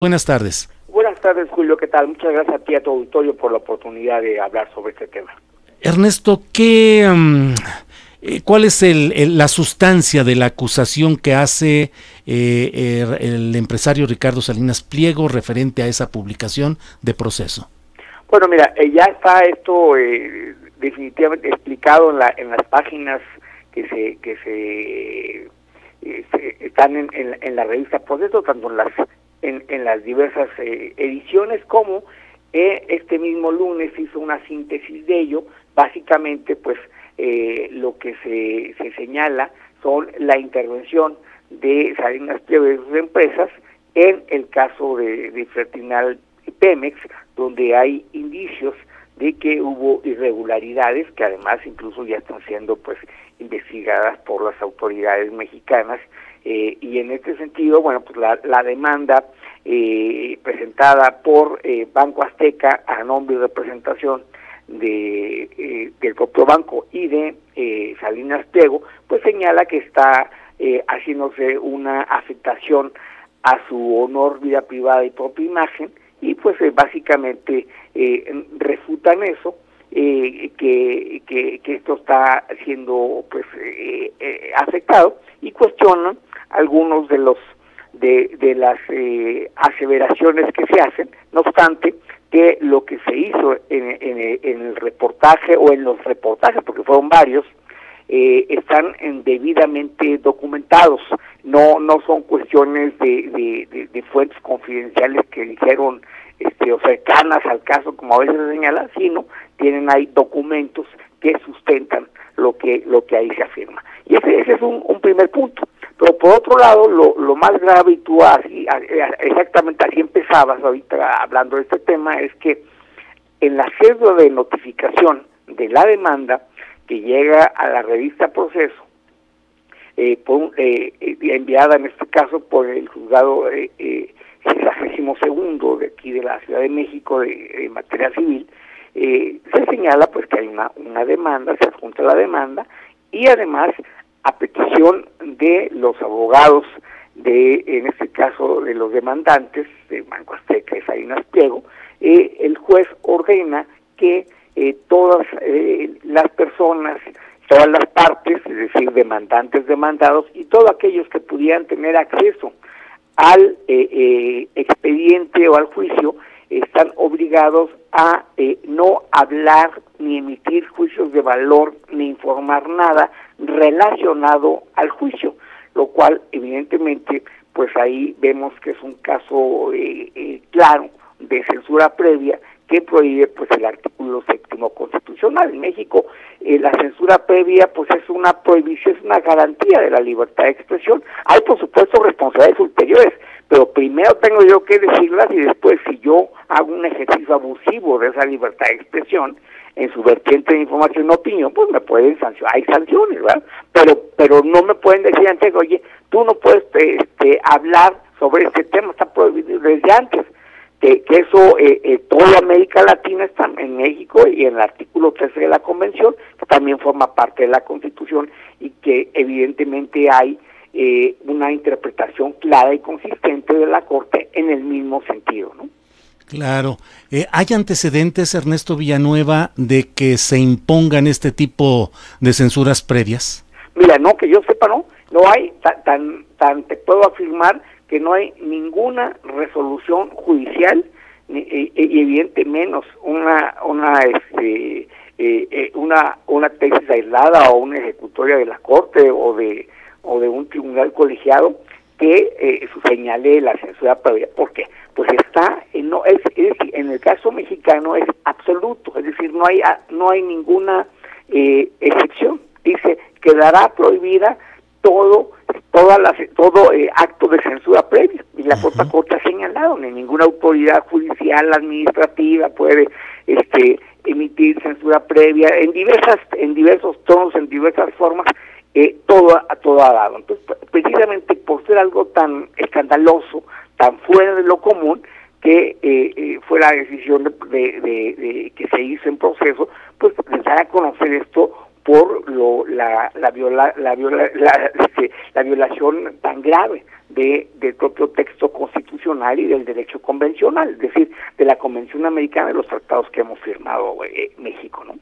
Buenas tardes. Buenas tardes, Julio, ¿qué tal? Muchas gracias a ti y a tu auditorio por la oportunidad de hablar sobre este tema. Ernesto, ¿cuál es la sustancia de la acusación que hace el empresario Ricardo Salinas Pliego referente a esa publicación de Proceso? Bueno, mira, ya está esto definitivamente explicado en las páginas que están en la revista Proceso, tanto en las diversas ediciones, como este mismo lunes hizo una síntesis de ello. Básicamente, pues lo que se señala son la intervención de Salinas Pliego y de sus empresas en el caso de Fertinal y Pemex, donde hay indicios de que hubo irregularidades que además incluso ya están siendo pues investigadas por las autoridades mexicanas, y en este sentido, bueno, pues la demanda presentada por Banco Azteca a nombre y representación del propio banco y de Salinas Pliego, pues señala que está haciéndose una afectación a su honor, vida privada y propia imagen, y pues básicamente refutan eso, que esto está siendo pues afectado, y cuestionan algunos de las aseveraciones que se hacen. No obstante, que lo que se hizo en el reportaje, o en los reportajes, porque fueron varios, están debidamente documentados. No son cuestiones de fuentes confidenciales que dijeron o cercanas al caso, como a veces se señala, sino tienen ahí documentos que sustentan lo que ahí se afirma. Y ese es un primer punto. Pero por otro lado, lo más grave, y tú exactamente así empezabas ahorita hablando de este tema, es que en la cédula de notificación de la demanda que llega a la revista Proceso, enviada en este caso por el juzgado 62º de aquí de la Ciudad de México de materia civil, se señala pues que hay una demanda, se adjunta la demanda, y además a petición de los abogados en este caso de los demandantes, de Banco Azteca y Salinas Pliego, el juez ordena que todas las personas, todas las partes, es decir, demandantes, demandados, y todos aquellos que pudieran tener acceso al expediente o al juicio, están obligados a no hablar ni emitir juicios de valor ni informar nada relacionado al juicio, lo cual evidentemente pues ahí vemos que es un caso claro de censura previa que prohíbe pues el artículo 7º constitucional. En México la censura previa pues es una prohibición, es una garantía de la libertad de expresión. Hay por supuesto responsabilidades ulteriores, pero primero tengo yo que decirlas, y después, si yo hago un ejercicio abusivo de esa libertad de expresión en su vertiente de información y opinión, pues me pueden sancionar. Hay sanciones, ¿verdad? Pero no me pueden decir antes, oye, tú no puedes hablar sobre este tema, está prohibido desde antes. Que eso, toda América Latina está en México, y en el artículo 13 de la Convención, que también forma parte de la Constitución, y que evidentemente hay una interpretación clara y consistente de la Corte en el mismo sentido, ¿no? Claro. ¿Hay antecedentes, Ernesto Villanueva, de que se impongan este tipo de censuras previas? Mira, no, que yo sepa, no hay, te puedo afirmar que no hay ninguna resolución judicial, y evidente menos una tesis aislada o una ejecutoria de la Corte o de un tribunal colegiado que señale la censura previa. ¿Por qué? Pues está, es decir, en el caso mexicano es absoluto, es decir, no hay ninguna excepción. Dice, quedará prohibida todo acto de censura previa, y la propia Corte ha señalado, ni ninguna autoridad judicial, administrativa puede emitir censura previa en diversos tonos, en diversas formas. Todo ha dado. Entonces, precisamente por ser algo tan escandaloso, tan fuera de lo común, que fue la decisión de que se hizo en Proceso, pues dar a conocer esto por la violación tan grave del propio texto constitucional y del derecho convencional, es decir, de la Convención Americana y los tratados que hemos firmado México, ¿no?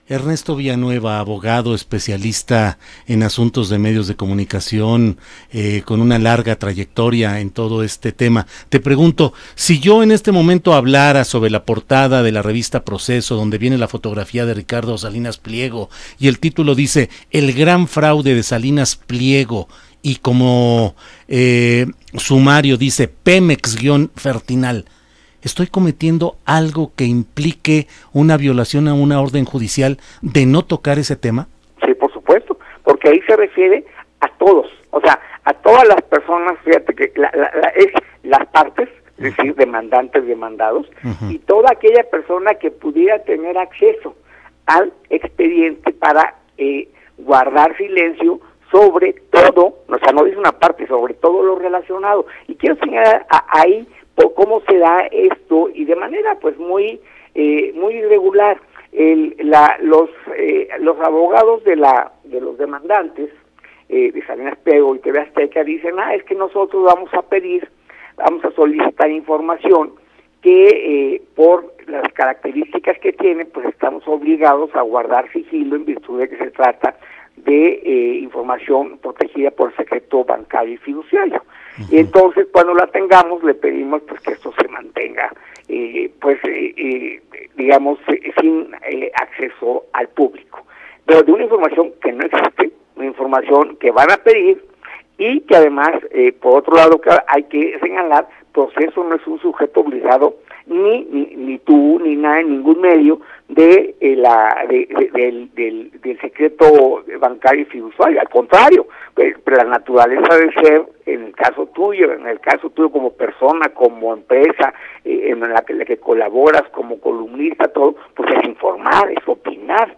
Ernesto Villanueva, abogado especialista en asuntos de medios de comunicación, con una larga trayectoria en todo este tema. Te pregunto, si yo en este momento hablara sobre la portada de la revista Proceso, donde viene la fotografía de Ricardo Salinas Pliego, y el título dice El gran fraude de Salinas Pliego, y como sumario dice Pemex-Fertinal, ¿estoy cometiendo algo que implique una violación a una orden judicial de no tocar ese tema? Sí, por supuesto, porque ahí se refiere a todos, o sea, a todas las personas, fíjate que es las partes, es decir, demandantes, demandados, y toda aquella persona que pudiera tener acceso al expediente para guardar silencio sobre todo, o sea, no dice una parte, sobre todo lo relacionado. Y quiero señalar ahí cómo se da esto, y de manera pues muy irregular. Los abogados de los demandantes de Salinas Pliego y TV Azteca dicen, es que nosotros vamos a solicitar información que por las características que tiene, pues estamos obligados a guardar sigilo en virtud de que se trata de información protegida por el secreto bancario y fiduciario. Y entonces cuando la tengamos le pedimos pues que esto se mantenga digamos sin acceso al público, pero de una información que no existe, una información que van a pedir, y que además por otro lado hay que señalar, Proceso no es un sujeto obligado, ni tú ni nada en ningún medio del secreto bancario y fiduciario. Al contrario, pero la naturaleza de ser, en el caso tuyo como persona, como empresa, en la que colaboras como columnista, todo, pues es informar, es opinar.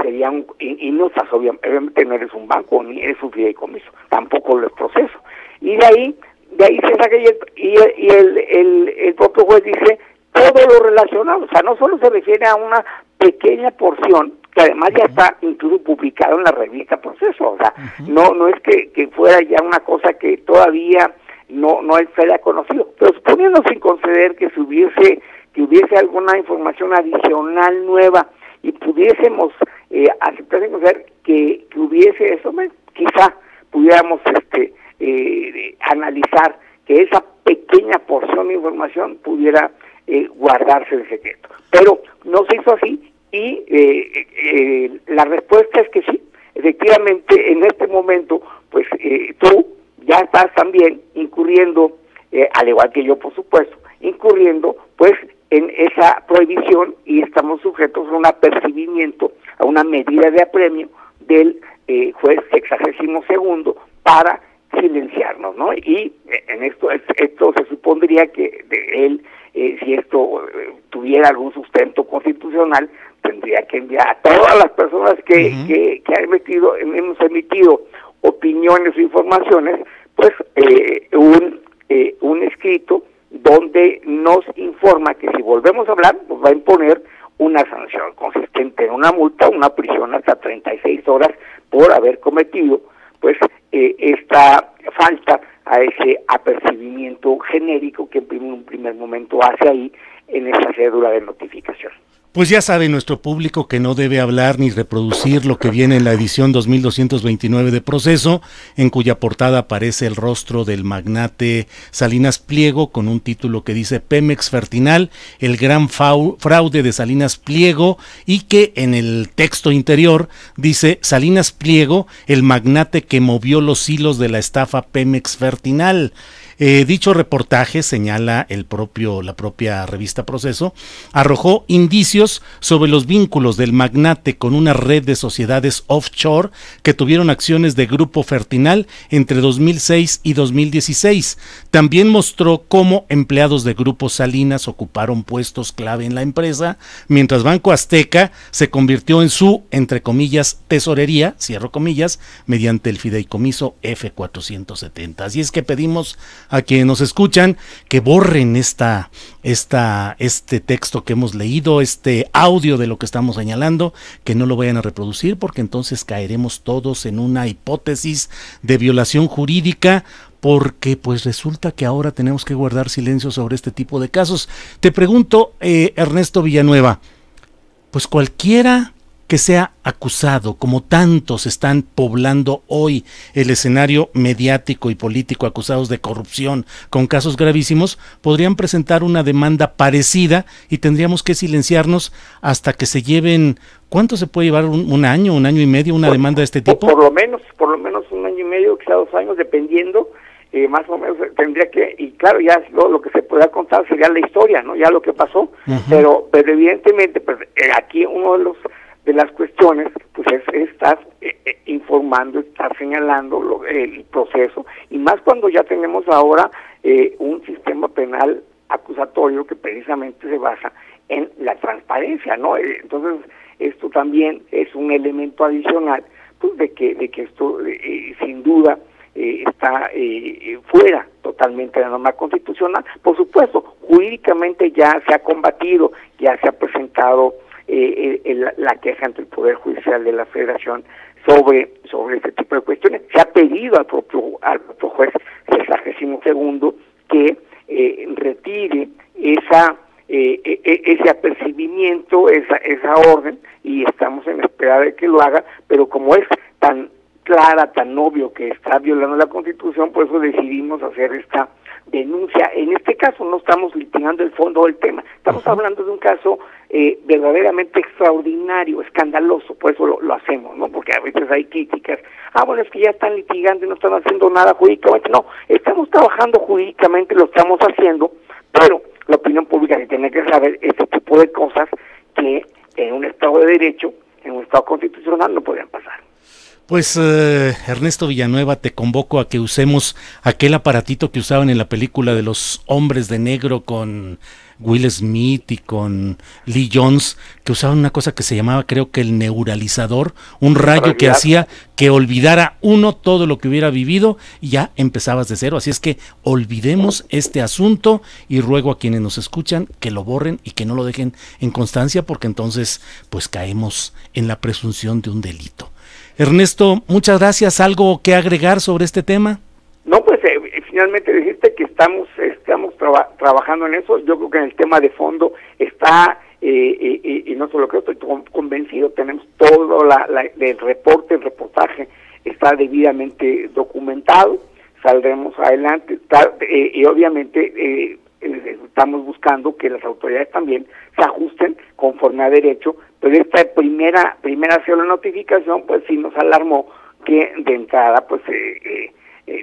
Sería y no estás, obviamente no eres un banco ni eres un fideicomiso, tampoco lo es Proceso. Y de ahí se saca, y el propio juez dice todo lo relacionado, o sea, no solo se refiere a una pequeña porción, que además ya está incluso publicado en la revista Proceso, o sea, no es que fuera ya una cosa que todavía no se haya conocido, pero suponiendo sin conceder que hubiese alguna información adicional nueva y pudiésemos aceptar que hubiese eso, quizá pudiéramos analizar que esa pequeña porción de información pudiera guardarse en secreto, pero no se hizo así, y la respuesta es que sí, efectivamente en este momento pues tú ya estás también incurriendo, al igual que yo por supuesto, incurriendo pues en esa prohibición, y estamos sujetos a un apercibimiento, a una medida de apremio del juez 62º para silenciarnos, ¿no? Y en esto se supondría que él, si esto tuviera algún sustento constitucional, tendría que enviar a todas las personas que hemos emitido opiniones o informaciones, pues un escrito donde nos informa que si volvemos a hablar, nos va a imponer una sanción consistente en una multa, una prisión hasta 36 horas por haber cometido pues esta falta a ese apercibimiento genérico que en un primer momento hace ahí en esa cédula de notificación. Pues ya sabe nuestro público que no debe hablar ni reproducir lo que viene en la edición 2229 de Proceso, en cuya portada aparece el rostro del magnate Salinas Pliego con un título que dice Pemex-Fertinal, el gran fraude de Salinas Pliego, y que en el texto interior dice Salinas Pliego, el magnate que movió los hilos de la estafa Pemex-Fertinal. Dicho reportaje, señala la propia revista Proceso, arrojó indicios sobre los vínculos del magnate con una red de sociedades offshore que tuvieron acciones de Grupo Fertinal entre 2006 y 2016. También mostró cómo empleados de Grupo Salinas ocuparon puestos clave en la empresa, mientras Banco Azteca se convirtió en su, entre comillas, tesorería, cierro comillas, mediante el fideicomiso F470. Así es que pedimos a quienes nos escuchan que borren este texto que hemos leído, este audio de lo que estamos señalando, que no lo vayan a reproducir, porque entonces caeremos todos en una hipótesis de violación jurídica, porque pues resulta que ahora tenemos que guardar silencio sobre este tipo de casos. Te pregunto, Ernesto Villanueva, pues cualquiera que sea acusado, como tantos están poblando hoy el escenario mediático y político, acusados de corrupción con casos gravísimos, podrían presentar una demanda parecida y tendríamos que silenciarnos hasta que se lleven. ¿Cuánto se puede llevar? ¿Un año y medio una demanda de este tipo? Por lo menos 1 año y medio, quizá 2 años, dependiendo. Más o menos tendría que, y claro, ya lo que se pueda contar sería la historia, ¿no? Ya lo que pasó. Pero evidentemente, pues aquí uno de las cuestiones pues es estar informando, estar señalando el proceso, y más cuando ya tenemos ahora un sistema penal acusatorio que precisamente se basa en la transparencia, ¿no? Entonces esto también es un elemento adicional, pues de que esto sin duda está fuera totalmente de la norma constitucional. Por supuesto, jurídicamente ya se ha combatido, ya se ha presentado la queja ante el Poder Judicial de la Federación sobre este tipo de cuestiones. Se ha pedido al propio juez 62º que retire ese apercibimiento, esa orden, y estamos en espera de que lo haga, pero como es tan clara, tan obvio que está violando la Constitución, por eso decidimos hacer esta denuncia. En este caso no estamos litigando el fondo del tema, estamos hablando de un caso verdaderamente extraordinario, escandaloso, por eso lo hacemos, ¿no? Porque a veces hay críticas, bueno, es que ya están litigando y no están haciendo nada jurídicamente. No, estamos trabajando jurídicamente, lo estamos haciendo, pero la opinión pública tiene que saber este tipo de cosas que en un Estado de Derecho, en un Estado constitucional, no podrían pasar. Pues Ernesto Villanueva, te convoco a que usemos aquel aparatito que usaban en la película de los hombres de negro con Will Smith y con Lee Jones, que usaban una cosa que se llamaba, creo que el neuralizador, un rayo que hacía que olvidara uno todo lo que hubiera vivido y ya empezabas de cero. Así es que olvidemos este asunto y ruego a quienes nos escuchan que lo borren y que no lo dejen en constancia, porque entonces pues caemos en la presunción de un delito. Ernesto, muchas gracias. ¿Algo que agregar sobre este tema? No, pues finalmente decirte que estamos trabajando en eso. Yo creo que en el tema de fondo está, y no solo creo, estoy convencido, tenemos todo el reportaje está debidamente documentado, saldremos adelante, y obviamente estamos buscando que las autoridades también se ajusten conforme a derecho, pero esta primera sola notificación pues sí nos alarmó que de entrada pues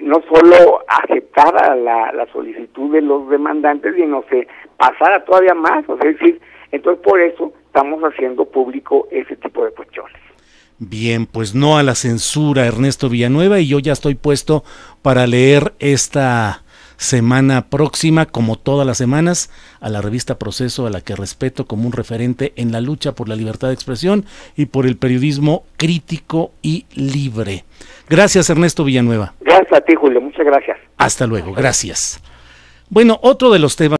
no solo aceptara la solicitud de los demandantes, sino se pasara todavía más, o sea, es decir, entonces por eso estamos haciendo público ese tipo de cuestiones. Bien, pues no a la censura, Ernesto Villanueva, y yo ya estoy puesto para leer esta semana próxima, como todas las semanas, a la revista Proceso, a la que respeto como un referente en la lucha por la libertad de expresión y por el periodismo crítico y libre. Gracias, Ernesto Villanueva. Gracias a ti, Julio, muchas gracias. Hasta luego, gracias. Bueno, otro de los temas